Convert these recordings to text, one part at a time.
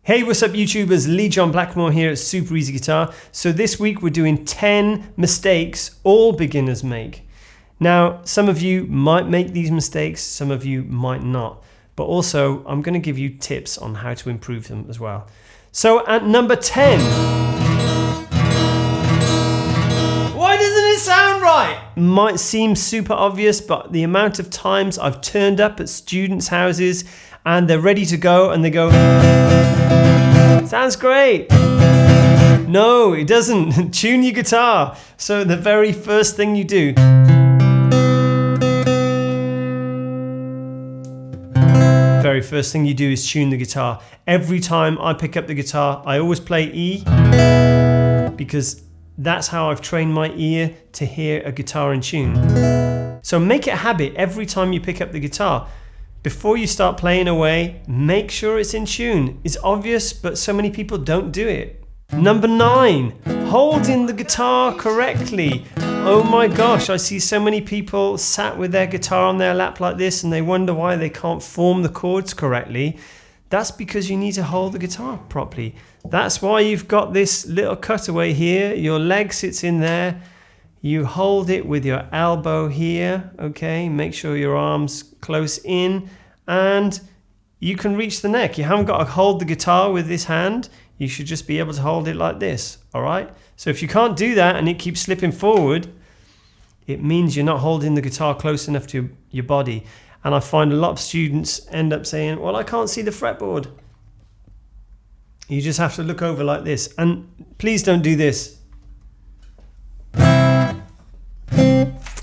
Hey, what's up YouTubers? Lee John Blackmore here at Super Easy Guitar. So this week we're doing 10 mistakes all beginners make. Now, some of you might make these mistakes, some of you might not. But also, I'm going to give you tips on how to improve them as well. So at number 10. Why doesn't it sound right? Might seem super obvious, but the amount of times I've turned up at students' houses and they're ready to go and they go, sounds great. No, it doesn't. Tune your guitar. So the very first thing you do, is tune the guitar. Every time I pick up the guitar, I always play E because that's how I've trained my ear to hear a guitar in tune. So make it a habit every time you pick up the guitar. Before you start playing away, make sure it's in tune. It's obvious, but so many people don't do it. Number 9, holding the guitar correctly. Oh my gosh, I see so many people sat with their guitar on their lap like this and they wonder why they can't form the chords correctly. That's because you need to hold the guitar properly. That's why you've got this little cutaway here. Your leg sits in there. You hold it with your elbow here, okay? Make sure your arm's close in and you can reach the neck. You haven't got to hold the guitar with this hand. You should just be able to hold it like this, all right? So if you can't do that and it keeps slipping forward, it means you're not holding the guitar close enough to your body. And I find a lot of students end up saying, well, I can't see the fretboard. You just have to look over like this. And please don't do this.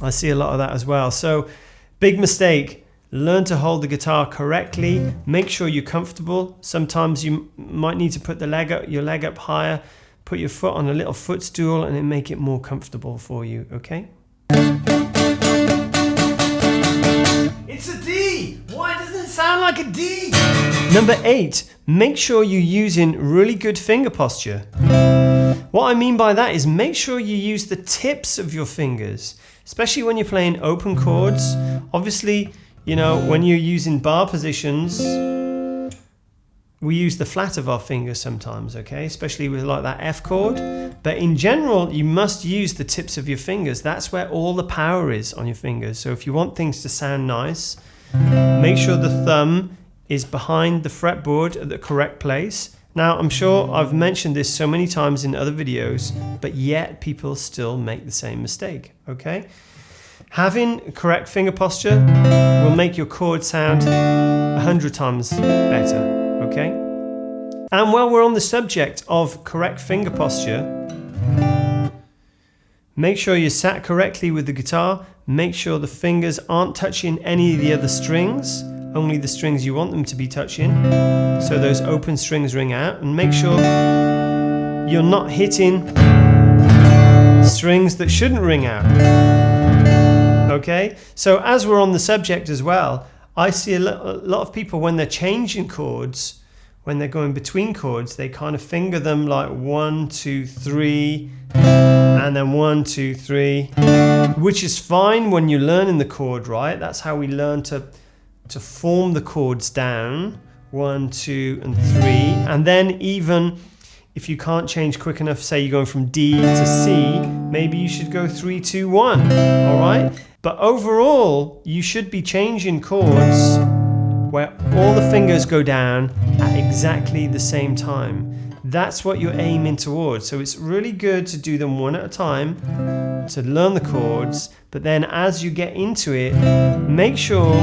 I see a lot of that as well. So big mistake, learn to hold the guitar correctly. Make sure you're comfortable. Sometimes you might need to put your leg up higher, put your foot on a little footstool and it make it more comfortable for you, okay? It's a D! Why doesn't it sound like a D? Number 8, make sure you're using really good finger posture. What I mean by that is make sure you use the tips of your fingers, especially when you're playing open chords. Obviously, you know, when you're using bar positions, we use the flat of our fingers sometimes, okay? Especially with like that F chord. But in general, you must use the tips of your fingers. That's where all the power is on your fingers. So if you want things to sound nice, make sure the thumb is behind the fretboard at the correct place. Now, I'm sure I've mentioned this so many times in other videos, but yet people still make the same mistake, okay? Having correct finger posture will make your chord sound 100 times better, okay? And while we're on the subject of correct finger posture, make sure you're sat correctly with the guitar. Make sure the fingers aren't touching any of the other strings, only the strings you want them to be touching. So those open strings ring out, and make sure you're not hitting strings that shouldn't ring out. Okay, so as we're on the subject as well, I see a lot of people when they're changing chords, when they're going between chords, they kind of finger them like 1, 2, 3, and then 1, 2, 3, which is fine when you're learning the chord, right? That's how we learn to form the chords down, 1, 2, and 3. And then even if you can't change quick enough, say you're going from D to C, maybe you should go 3, 2, 1, all right? But overall, you should be changing chords where all the fingers go down at exactly the same time. That's what you're aiming towards. So it's really good to do them one at a time, to learn the chords, but then as you get into it, make sure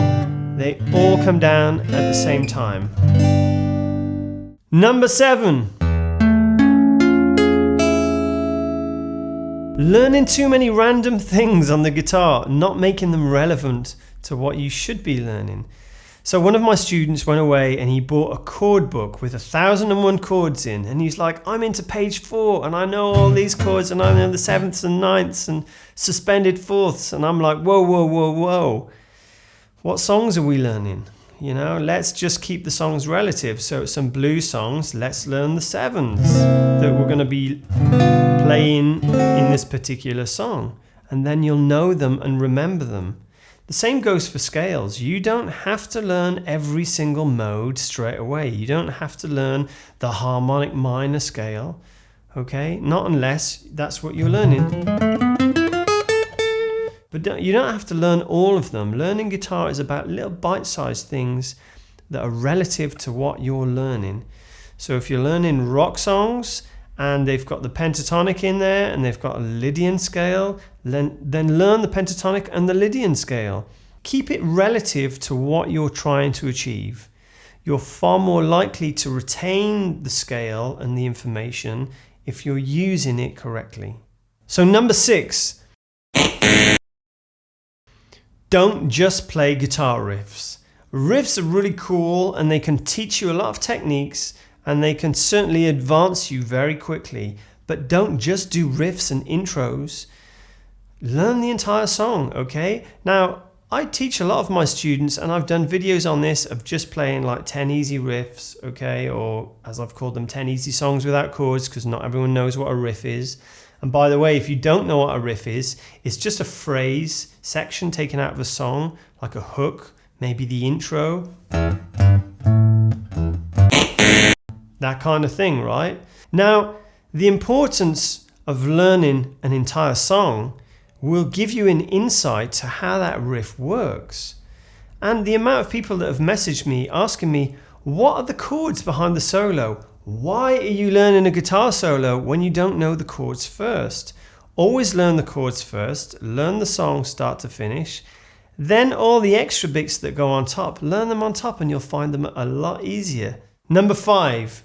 they all come down at the same time. Number 7. Learning too many random things on the guitar, not making them relevant to what you should be learning. So one of my students went away and he bought a chord book with 1,001 chords in, and he's like, I'm into page 4 and I know all these chords and I know the 7ths and 9ths and suspended 4ths, and I'm like, whoa, whoa, whoa, whoa. What songs are we learning? You know, let's just keep the songs relative. So some blues songs, let's learn the 7s that we're going to be playing in this particular song. And then you'll know them and remember them. The same goes for scales. You don't have to learn every single mode straight away. You don't have to learn the harmonic minor scale, okay? Not unless that's what you're learning. But you don't have to learn all of them. Learning guitar is about little bite-sized things that are relative to what you're learning. So if you're learning rock songs and they've got the pentatonic in there and they've got a Lydian scale, then learn the pentatonic and the Lydian scale. Keep it relative to what you're trying to achieve. You're far more likely to retain the scale and the information if you're using it correctly. So number 6, don't just play guitar riffs. Riffs are really cool and they can teach you a lot of techniques and they can certainly advance you very quickly, but don't just do riffs and intros. Learn the entire song, okay? Now, I teach a lot of my students and I've done videos on this of just playing like 10 easy riffs, okay? Or as I've called them, 10 easy songs without chords, because not everyone knows what a riff is. And by the way, if you don't know what a riff is, it's just a phrase section taken out of a song, like a hook, maybe the intro. That kind of thing, right? Now, the importance of learning an entire song will give you an insight to how that riff works. And the amount of people that have messaged me asking me, what are the chords behind the solo? Why are you learning a guitar solo when you don't know the chords first? Always learn the chords first, learn the song start to finish, then all the extra bits that go on top, learn them on top and you'll find them a lot easier. Number 5.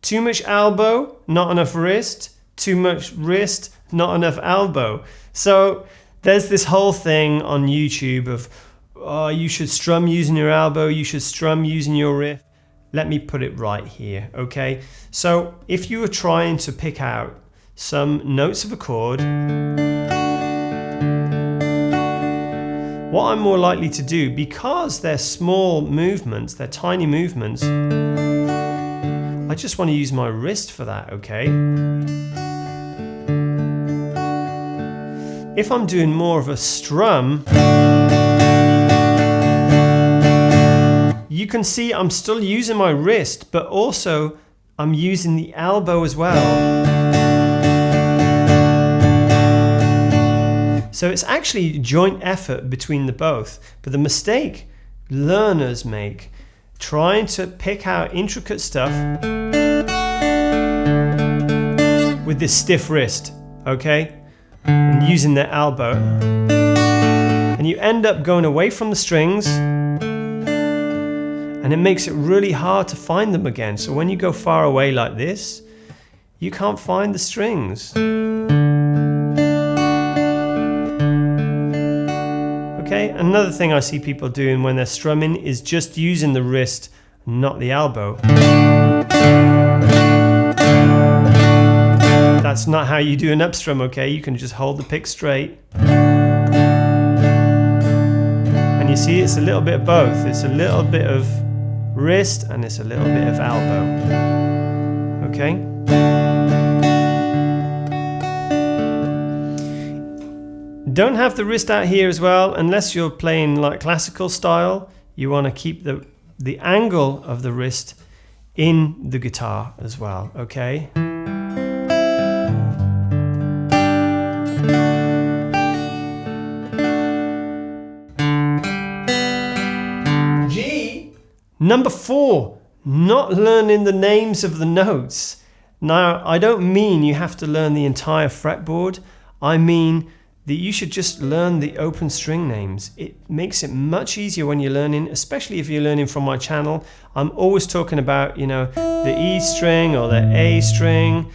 Too much elbow, not enough wrist. Too much wrist, not enough elbow. So there's this whole thing on YouTube of, oh, you should strum using your elbow, you should strum using your wrist. Let me put it right here, okay? So if you were trying to pick out some notes of a chord, what I'm more likely to do, because they're small movements, they're tiny movements, I just want to use my wrist for that, okay? If I'm doing more of a strum, you can see I'm still using my wrist, but also I'm using the elbow as well. So it's actually a joint effort between the both. But the mistake learners make trying to pick out intricate stuff with this stiff wrist, okay? And using their elbow. And you end up going away from the strings and it makes it really hard to find them again. So when you go far away like this, you can't find the strings. Okay, another thing I see people doing when they're strumming is just using the wrist, not the elbow. That's not how you do an upstrum, okay? You can just hold the pick straight. And you see it's a little bit of both. It's a little bit of wrist and it's a little bit of elbow. Okay? Don't have the wrist out here as well, unless you're playing like classical style. You want to keep the angle of the wrist in the guitar as well, okay? G. Number 4, not learning the names of the notes. Now, I don't mean you have to learn the entire fretboard. I mean that you should just learn the open string names. It makes it much easier when you're learning, especially if you're learning from my channel. I'm always talking about, you know, the E string or the A string,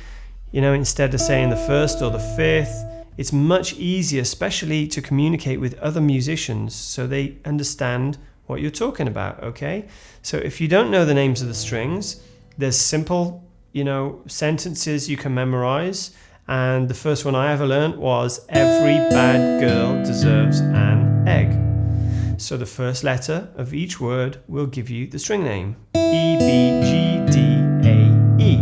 you know, instead of saying the first or the fifth. It's much easier, especially to communicate with other musicians so they understand what you're talking about, okay? So if you don't know the names of the strings, there's simple, you know, sentences you can memorize. And the first one I ever learned was, every bad girl deserves an egg. So the first letter of each word will give you the string name. E, B, G, D, A, E.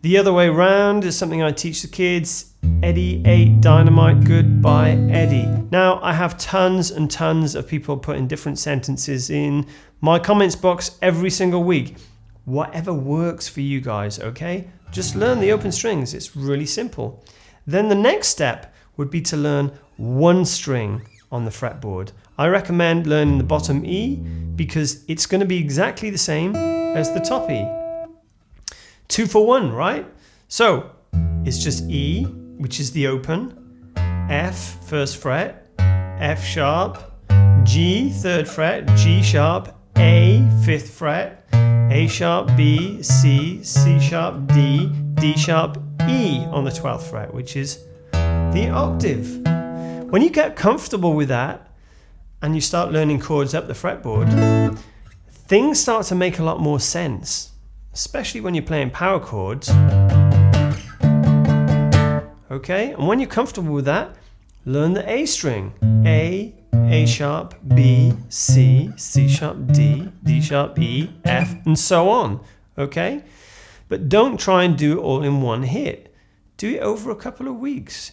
The other way round is something I teach the kids. Eddie ate dynamite, goodbye Eddie. Now I have tons and tons of people putting different sentences in my comments box every single week. Whatever works for you guys, okay? Just learn the open strings, it's really simple. Then the next step would be to learn one string on the fretboard. I recommend learning the bottom E because it's going to be exactly the same as the top E. 2 for 1, right? So it's just E, which is the open, F, first fret, F sharp, G, third fret, G sharp, A, fifth fret, A sharp, B, C, C sharp, D, D sharp, E on the 12th fret, which is the octave. When you get comfortable with that and you start learning chords up the fretboard, things start to make a lot more sense, especially when you're playing power chords. Okay, and when you're comfortable with that, learn the A string. A, A sharp, B, C, C sharp, D, D sharp, E, F, and so on. Okay? But don't try and do it all in one hit. Do it over a couple of weeks.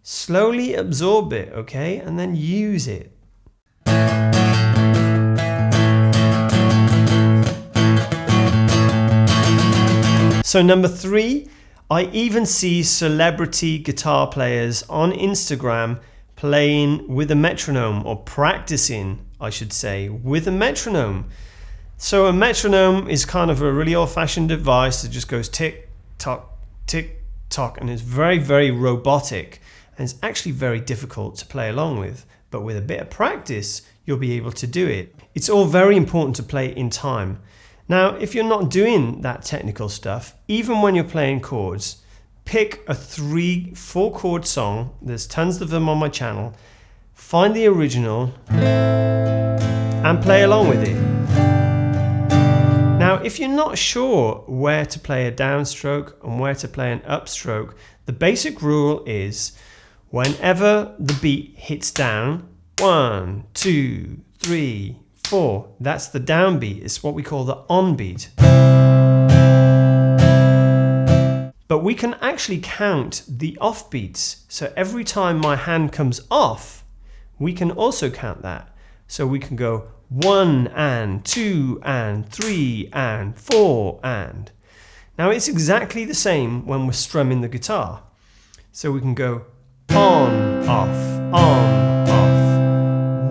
Slowly absorb it, okay? And then use it. So number 3, I even see celebrity guitar players on Instagram playing with a metronome, or practicing, I should say, with a metronome. So a metronome is kind of a really old-fashioned device that just goes tick, tock, and it's very, very robotic. And it's actually very difficult to play along with. But with a bit of practice, you'll be able to do it. It's all very important to play in time. Now, if you're not doing that technical stuff, even when you're playing chords, pick a 3-4 chord song. There's tons of them on my channel. Find the original and play along with it. Now, if you're not sure where to play a downstroke and where to play an upstroke, the basic rule is whenever the beat hits down, 1, 2, 3, 4, that's the downbeat. It's what we call the on beat. But we can actually count the off beats. So every time my hand comes off, we can also count that. So we can go 1 and 2 and 3 and 4 and. Now it's exactly the same when we're strumming the guitar. So we can go on, off,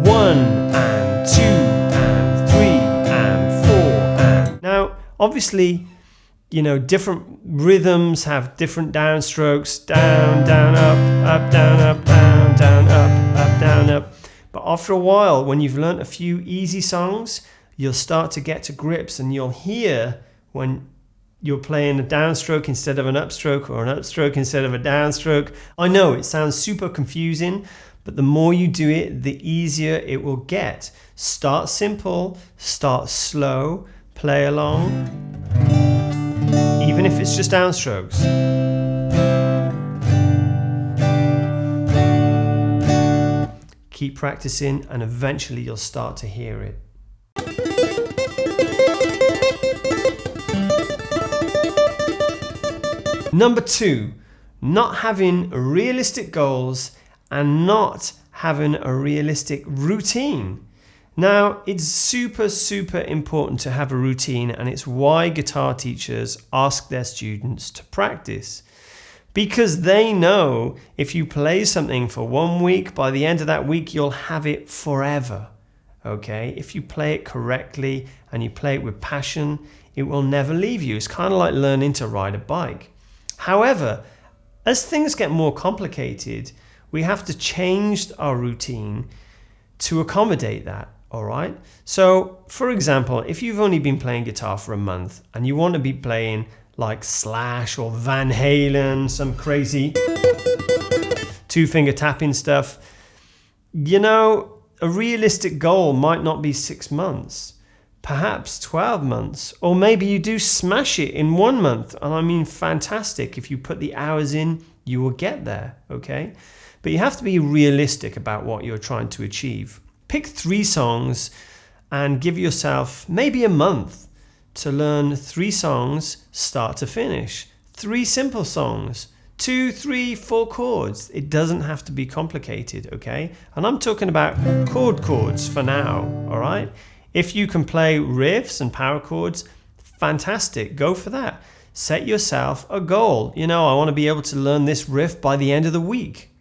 1 and 2 and 3 and 4 and. Now, obviously, you know, different rhythms have different downstrokes. Down, down, up, down, up, down, up, down, up. But after a while, when you've learnt a few easy songs, you'll start to get to grips and you'll hear when you're playing a downstroke instead of an upstroke, or an upstroke instead of a downstroke. I know it sounds super confusing, but the more you do it, the easier it will get. Start simple, start slow, play along, even if it's just downstrokes. Keep practicing and eventually you'll start to hear it. Number 2, not having realistic goals and not having a realistic routine. Now, it's super, super important to have a routine, and it's why guitar teachers ask their students to practice. Because they know if you play something for 1 week, by the end of that week, you'll have it forever. Okay? If you play it correctly and you play it with passion, it will never leave you. It's kind of like learning to ride a bike. However, as things get more complicated, we have to change our routine to accommodate that. All right. So, for example, if you've only been playing guitar for a month and you want to be playing like Slash or Van Halen, some crazy 2-finger tapping stuff, you know, a realistic goal might not be 6 months, perhaps 12 months, or maybe you do smash it in 1 month. And I mean, fantastic. If you put the hours in, you will get there. Okay. But you have to be realistic about what you're trying to achieve. Pick 3 songs and give yourself maybe a month to learn 3 songs start to finish. 3 simple songs. 2, 3, 4 chords. It doesn't have to be complicated, okay? And I'm talking about chords for now, all right? If you can play riffs and power chords, fantastic, go for that. Set yourself a goal. I want to be able to learn this riff by the end of the week.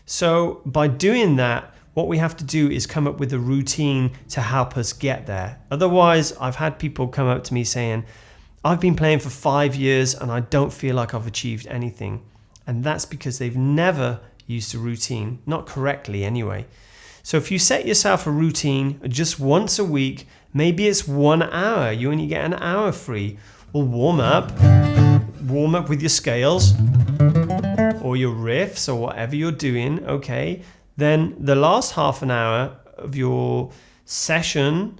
So by doing that, what we have to do is come up with a routine to help us get there. Otherwise, I've had people come up to me saying, I've been playing for 5 years and I don't feel like I've achieved anything. And that's because they've never used a routine, not correctly anyway. So if you set yourself a routine just once a week, maybe it's 1 hour, you only get an hour free. Well, warm up with your scales or your riffs or whatever you're doing, okay? Then the last half an hour of your session,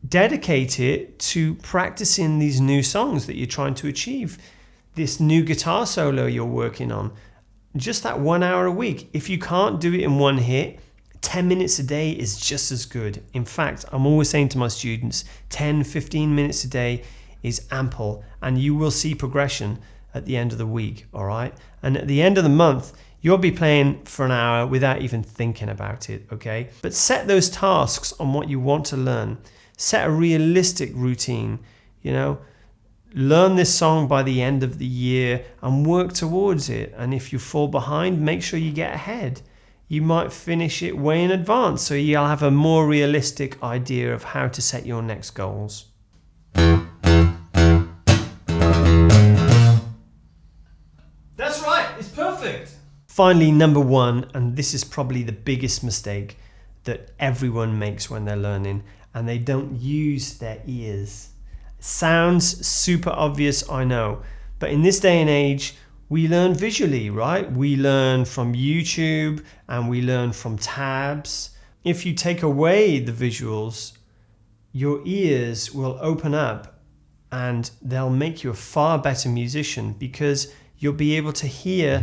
dedicate it to practicing these new songs that you're trying to achieve, this new guitar solo you're working on. Just that 1 hour a week. If you can't do it in one hit, 10 minutes a day is just as good. In fact, I'm always saying to my students, 10, 15 minutes a day is ample, and you will see progression at the end of the week, all right? And at the end of the month, you'll be playing for an hour without even thinking about it, okay? But set those tasks on what you want to learn. Set a realistic routine, Learn this song by the end of the year and work towards it. And if you fall behind, make sure you get ahead. You might finish it way in advance, so you'll have a more realistic idea of how to set your next goals. That's right, it's perfect. Finally, number 1, and this is probably the biggest mistake that everyone makes when they're learning, and they don't use their ears. Sounds super obvious, I know, but in this day and age, we learn visually, right? We learn from YouTube and we learn from tabs. If you take away the visuals, your ears will open up and they'll make you a far better musician, because you'll be able to hear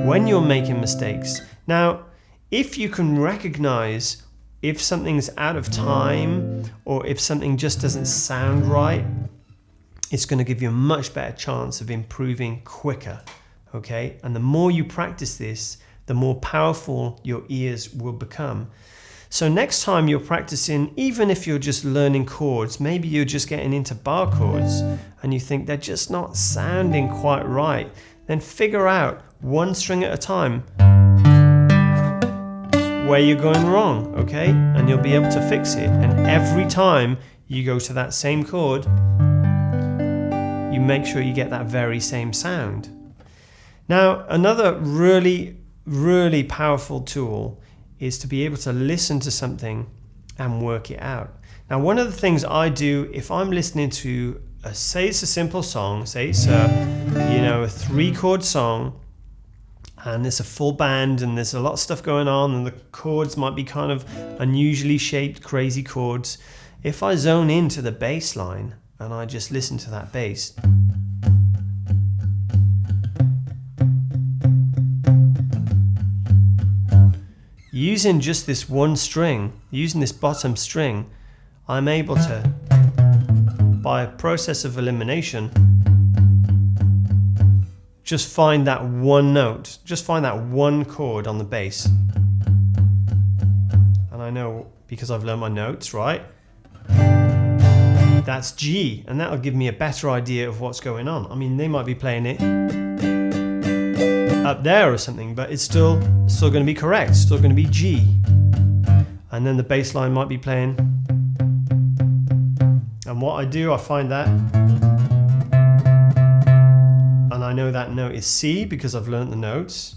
when you're making mistakes. Now, if you can recognize if something's out of time or if something just doesn't sound right, it's going to give you a much better chance of improving quicker, okay? And the more you practice this, the more powerful your ears will become. So next time you're practicing, even if you're just learning chords, maybe you're just getting into bar chords and you think they're just not sounding quite right, then figure out one string at a time where you're going wrong, okay? And you'll be able to fix it. And every time you go to that same chord, you make sure you get that very same sound. Now, another really, really powerful tool is to be able to listen to something and work it out. Now, one of the things I do if I'm listening to, say it's a simple song, say it's a 3-chord song, and there's a full band and there's a lot of stuff going on and the chords might be kind of unusually shaped, crazy chords. If I zone into the bass line and I just listen to that bass, using just this one string, using this bottom string, I'm able to, by a process of elimination, just find that one note, just find that one chord on the bass. And I know, because I've learned my notes, right? That's G, and that'll give me a better idea of what's going on. I mean, they might be playing it up there or something, but it's still going to be correct, it's still going to be G. And then the bass line might be playing. And what I do, I find that, and I know that note is C because I've learnt the notes.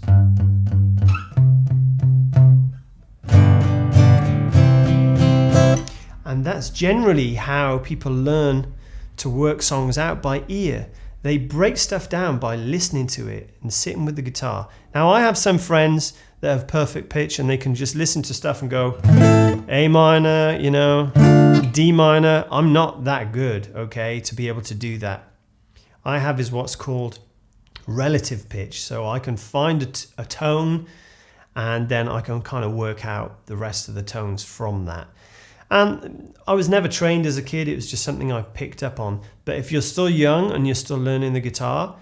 And that's generally how people learn to work songs out, by ear. They break stuff down by listening to it and sitting with the guitar. Now, I have some friends that have perfect pitch and they can just listen to stuff and go A minor, D minor. I'm not that good, okay, to be able to do that. I have is what's called relative pitch. So I can find a tone and then I can kind of work out the rest of the tones from that. And I was never trained as a kid, it was just something I picked up on. But if you're still young and you're still learning the guitar,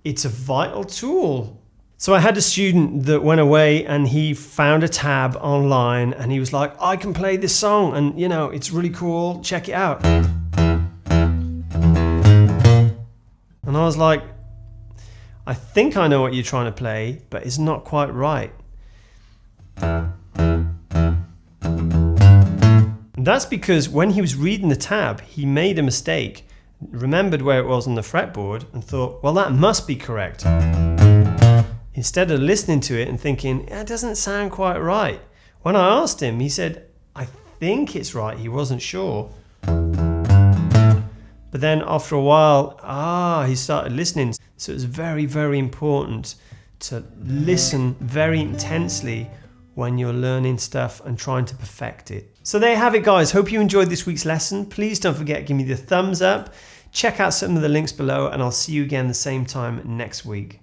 it's a vital tool. So I had a student that went away and he found a tab online and he was like, I can play this song and you know, it's really cool, check it out. And I was like, I think I know what you're trying to play, but it's not quite right. And that's because when he was reading the tab, he made a mistake, remembered where it was on the fretboard and thought, well, that must be correct. Instead of listening to it and thinking, it doesn't sound quite right. When I asked him, he said, I think it's right. He wasn't sure. But then after a while, he started listening. So it's very, very important to listen very intensely when you're learning stuff and trying to perfect it. So there you have it, guys. Hope you enjoyed this week's lesson. Please don't forget to give me the thumbs up. Check out some of the links below and I'll see you again the same time next week.